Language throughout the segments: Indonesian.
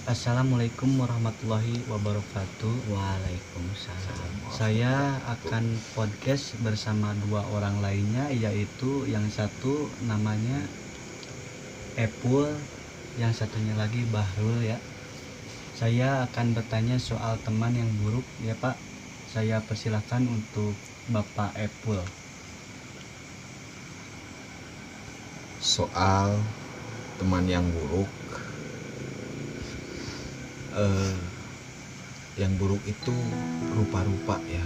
Assalamualaikum warahmatullahi wabarakatuh. Waalaikumsalam. Saya akan podcast bersama dua orang lainnya, yaitu yang satu namanya Epul, yang satunya lagi Bahrul ya. Saya akan bertanya soal teman yang buruk ya Pak. Saya persilahkan untuk Bapak Epul. Soal teman yang buruk, yang buruk itu rupa-rupa ya.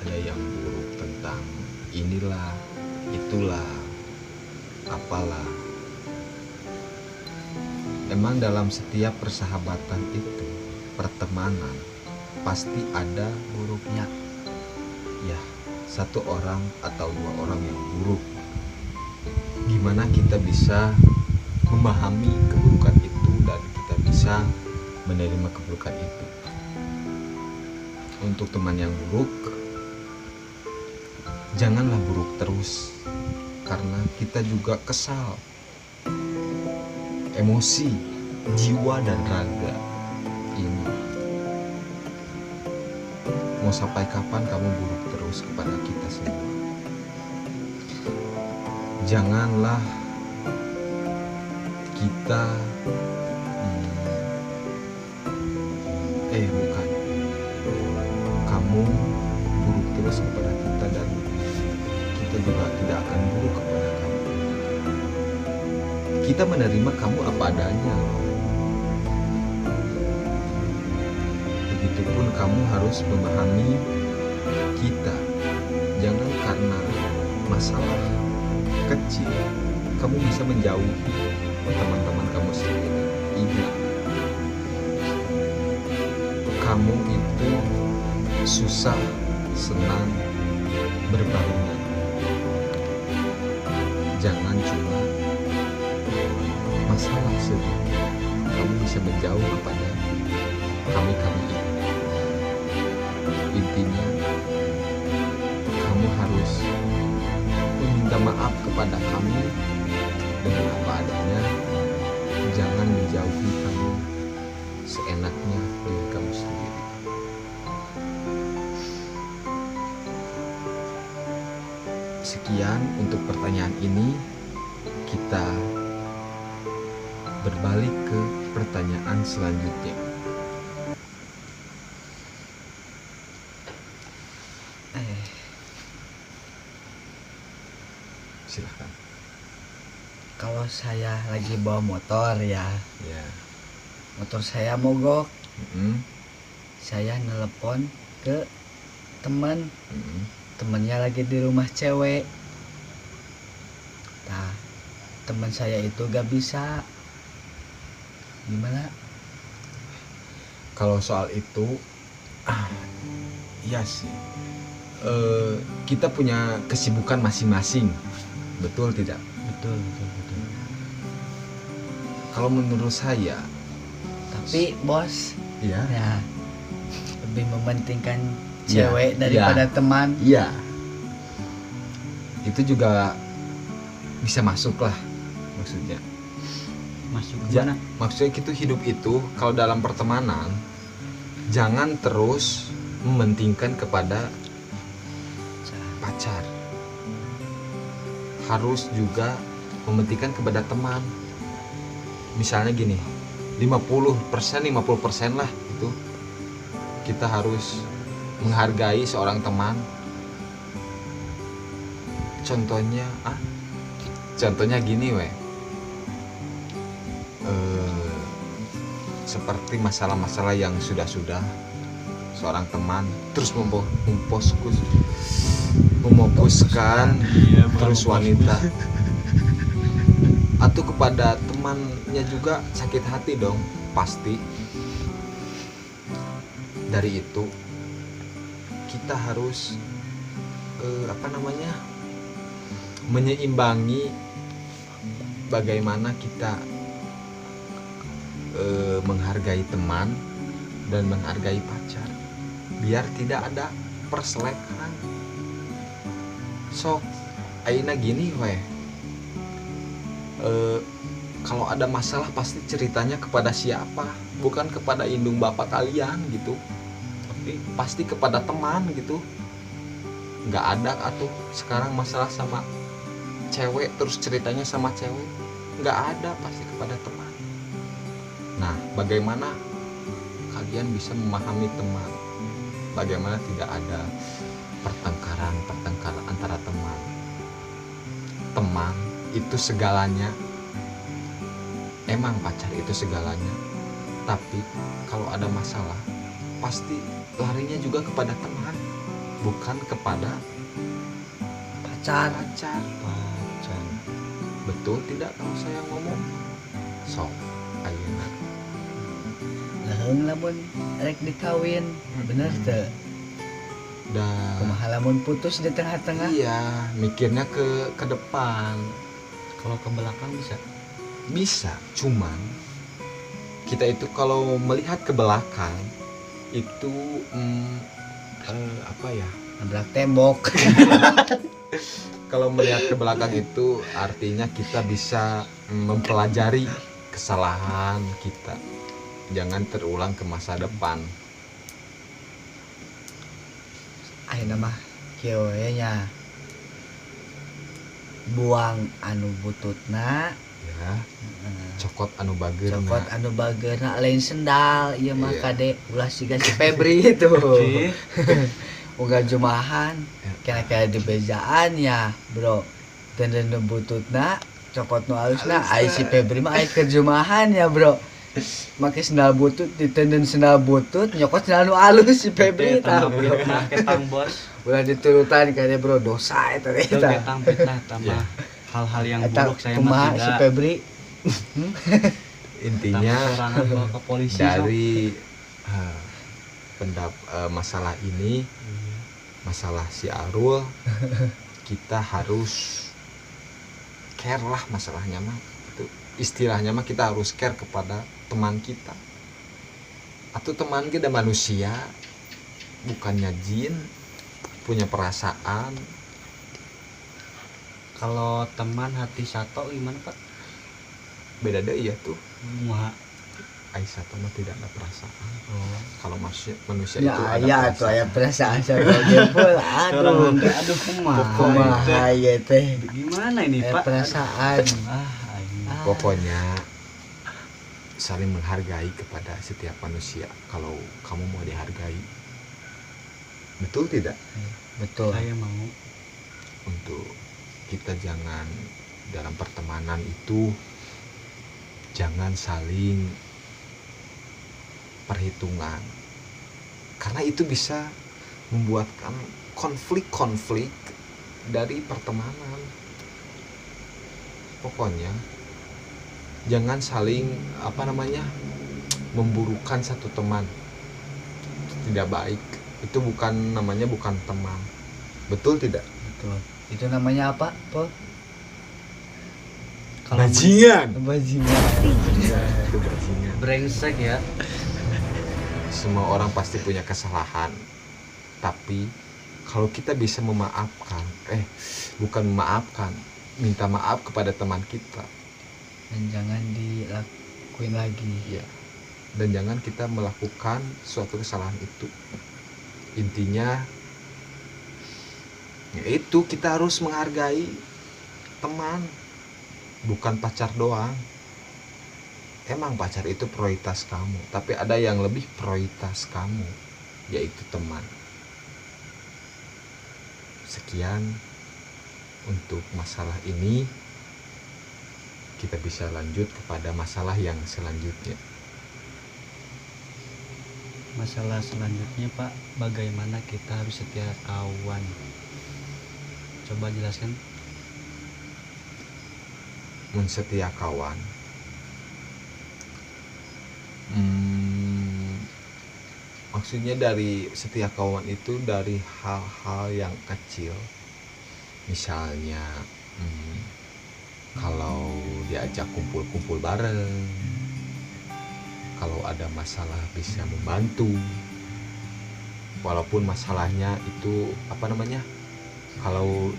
Ada yang buruk tentang inilah, itulah, apalah. Emang dalam setiap persahabatan itu, pertemanan, pasti ada Buruknya. ya satu orang atau dua orang yang buruk. Gimana kita bisa memahami keburukan itu dan kita bisa menerima keburukan itu. Untuk teman yang buruk, janganlah buruk terus, karena kita juga kesal, emosi, jiwa dan raga ini. Mau sampai kapan kamu buruk terus kepada kita semua? Janganlah kita bukan kamu buruk terus kepada kita dan kita juga tidak akan buruk kepada kamu. Kita menerima kamu apa adanya loh. Begitupun kamu harus memahami kita. Jangan karena masalah kecil kamu bisa menjauhi teman-teman kamu sendiri. Ingat, kamu itu susah senang berbarengan. Jangan cuma masalah saja kamu bisa menjauh kepada kami itu. Intinya kamu harus meminta maaf kepada kami dengan apa adanya. Jangan menjauhi kami seenaknya diri kamu sendiri. Sekian untuk pertanyaan ini. Kita berbalik ke pertanyaan selanjutnya. Silahkan. Kalau saya lagi bawa motor ya, Ya. motor saya mogok, Mm-mm. saya nelpon ke teman, Mm-mm. temannya lagi di rumah cewek. Nah, teman saya itu gak bisa. Gimana? Kalau soal itu, iya sih. Kita punya kesibukan masing-masing, betul tidak? Betul. Kalau menurut saya, Tapi bos, ya, ya lebih mementingkan Ya, cewek daripada teman. iya, itu juga bisa masuk lah, maksudnya. Masuk ke mana? Maksudnya gitu, hidup itu kalau dalam pertemanan jangan terus mementingkan kepada pacar. Harus juga mementingkan kepada teman. Misalnya gini, 50% lah itu kita harus menghargai seorang teman. Contohnya gini seperti masalah-masalah yang sudah seorang teman terus memfokuskan terus wanita atau kepada temannya juga sakit hati dong pasti. Dari itu kita harus menyeimbangi bagaimana kita menghargai teman dan menghargai pacar biar tidak ada perselekan. Sok aina gini kalau ada masalah pasti ceritanya kepada siapa, bukan kepada indung bapak kalian gitu, tapi pasti kepada teman gitu. Nggak ada atuh sekarang masalah sama cewek terus ceritanya sama cewek, nggak ada, pasti kepada teman. Nah, bagaimana kalian bisa memahami teman? Bagaimana tidak ada pertengkaran antara teman? Teman itu segalanya. Emang pacar itu segalanya, tapi kalau ada masalah pasti larinya juga kepada teman, bukan kepada pacar. Pacar. Betul tidak kalau saya ngomong? Sok ayeuna Leheung lamun rek dikawin, bener teu? dan Kumaha lamun putus di tengah-tengah? iya, mikirnya ke depan. Kalau ke belakang bisa. Bisa, cuman kita itu kalau melihat ke belakang itu apa ya? Nabrak tembok. Kalau melihat ke belakang itu artinya kita bisa mempelajari kesalahan kita. Jangan terulang ke masa depan. Ayeuna mah kieu we nya. Buang anu bututna, Ya, cokot anu bageurna. cokot anu bageurna lain sendal. Ieu mah Iya. kade ulah siga si Febri itu. Oke. Unggal jumahan kira-kira di bezaan ya, Bro. Dan bututna cokot nu alusna ai si Febri mah ai ke jumahan ya, Bro. Make sendal butut ditenden sendal butut nyokot sendal nu alus si Febri tah, Bro. Nah, ketang bos. Ulah diturutan kade, Bro, dosa eta Itu teh. ketang fitnah tambah Ya. hal-hal yang Eta buruk saya kumaha mah si tidak. Febri? Intinya Tangan bawa ke polisi. dari masalah ini, masalah si Arul, kita harus care lah masalahnya mah. Itu istilahnya mah kita harus care kepada teman kita. Atau teman kita manusia, bukannya jin, punya perasaan. Kalau teman hati satu gimana Pak? Beda deh ya tuh. Muha. Aisyah tuh mah tidak ada perasaan. Oh. Kalau manusia Ya itu ada aya tuh aya perasaan sama gempol. Orang Aduh. aduh kumaha. Kumaha ieu teh? Gimana ini Aya Pak? perasaan. Aing. Pokoknya saling menghargai kepada setiap manusia. Kalau kamu mau dihargai, betul tidak? Betul. Saya mau. Untuk kita jangan dalam pertemanan itu jangan saling perhitungan, karena itu bisa membuatkan konflik-konflik dari pertemanan. Pokoknya jangan saling memburukan satu teman. Tidak baik. Itu bukan teman. Betul tidak? Betul. Itu namanya apa, Po? Kalau Bajingan. Bajingan. Itu bajingan. brengsek ya. Semua orang pasti punya kesalahan. Tapi kalau kita bisa memaafkan, bukan memaafkan, minta maaf kepada teman kita. Dan jangan dilakuin lagi. Ya. Dan jangan kita melakukan suatu kesalahan itu. Intinya yaitu kita harus menghargai teman, bukan pacar doang. Emang pacar itu prioritas kamu, tapi ada yang lebih prioritas kamu, yaitu teman. Sekian untuk masalah ini. Kita bisa lanjut kepada masalah yang selanjutnya. Masalah selanjutnya Pak, bagaimana kita harus setia kawan? Coba jelaskan. Mensetia kawan, maksudnya dari setia kawan itu dari hal-hal yang kecil. Misalnya kalau diajak kumpul-kumpul bareng, kalau ada masalah bisa membantu, walaupun masalahnya itu kalau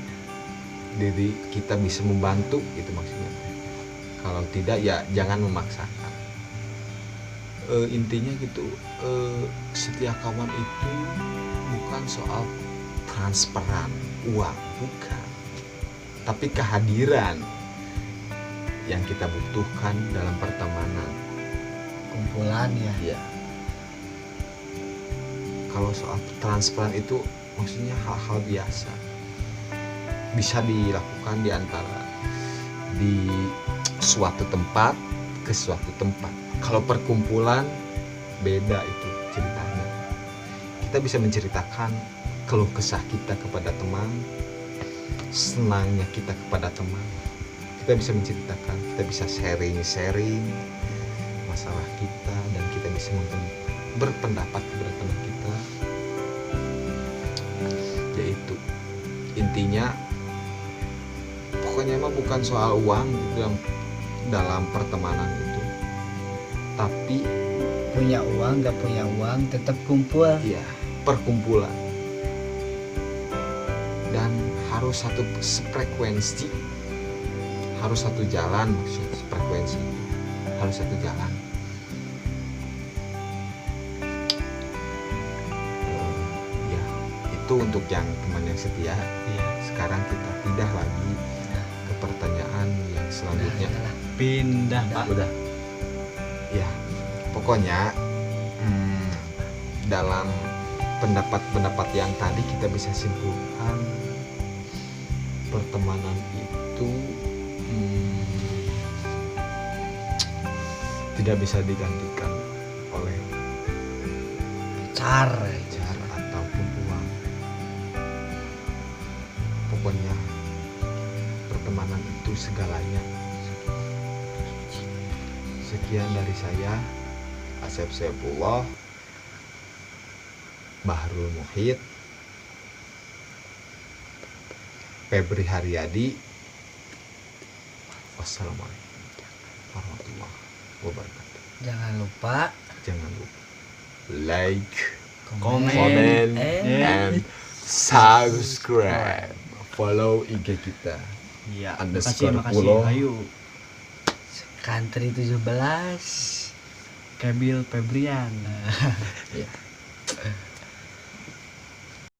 diri kita bisa membantu, itu maksudnya. Kalau tidak ya jangan memaksakan. Intinya gitu, setia kawan itu bukan soal transparan uang, bukan, tapi kehadiran yang kita butuhkan dalam pertemanan. Kumpulan ya. Iya. Kalau soal transparan itu maksudnya hal-hal biasa, bisa dilakukan di antara di suatu tempat ke suatu tempat. Kalau perkumpulan beda itu ceritanya. Kita bisa menceritakan keluh kesah kita kepada teman, senangnya kita kepada teman. Kita bisa menceritakan, kita bisa sharing masalah kita, dan kita bisa berpendapat kepada teman kita. Yaitu intinya, pokoknya mah bukan soal uang gitu dalam pertemanan itu, tapi Punya uang gak punya uang tetap kumpul. ya perkumpulan, dan harus satu frekuensi, harus satu jalan. Maksudnya frekuensi harus satu jalan. Ya itu untuk yang teman yang setia. Iya. Sekarang kita pindah lagi ke pertanyaan yang selanjutnya. Pindah Pak. Udah. Ya, pokoknya dalam pendapat-pendapat yang tadi kita bisa simpulkan pertemanan itu tidak bisa digantikan oleh Cara ataupun uang. Pokoknya pertemanan itu segalanya. Sekian dari saya, Asep Saifullah, Bahrul Muhid, Febri Haryadi. Wassalamualaikum warahmatullahi wabarakatuh. Jangan lupa Jangan lupa like, Komen. comment, and and subscribe. Follow IG kita. Iya. Underscore Makasih. pulau. Ayo. Country 17. Kebil Febrian. Ya.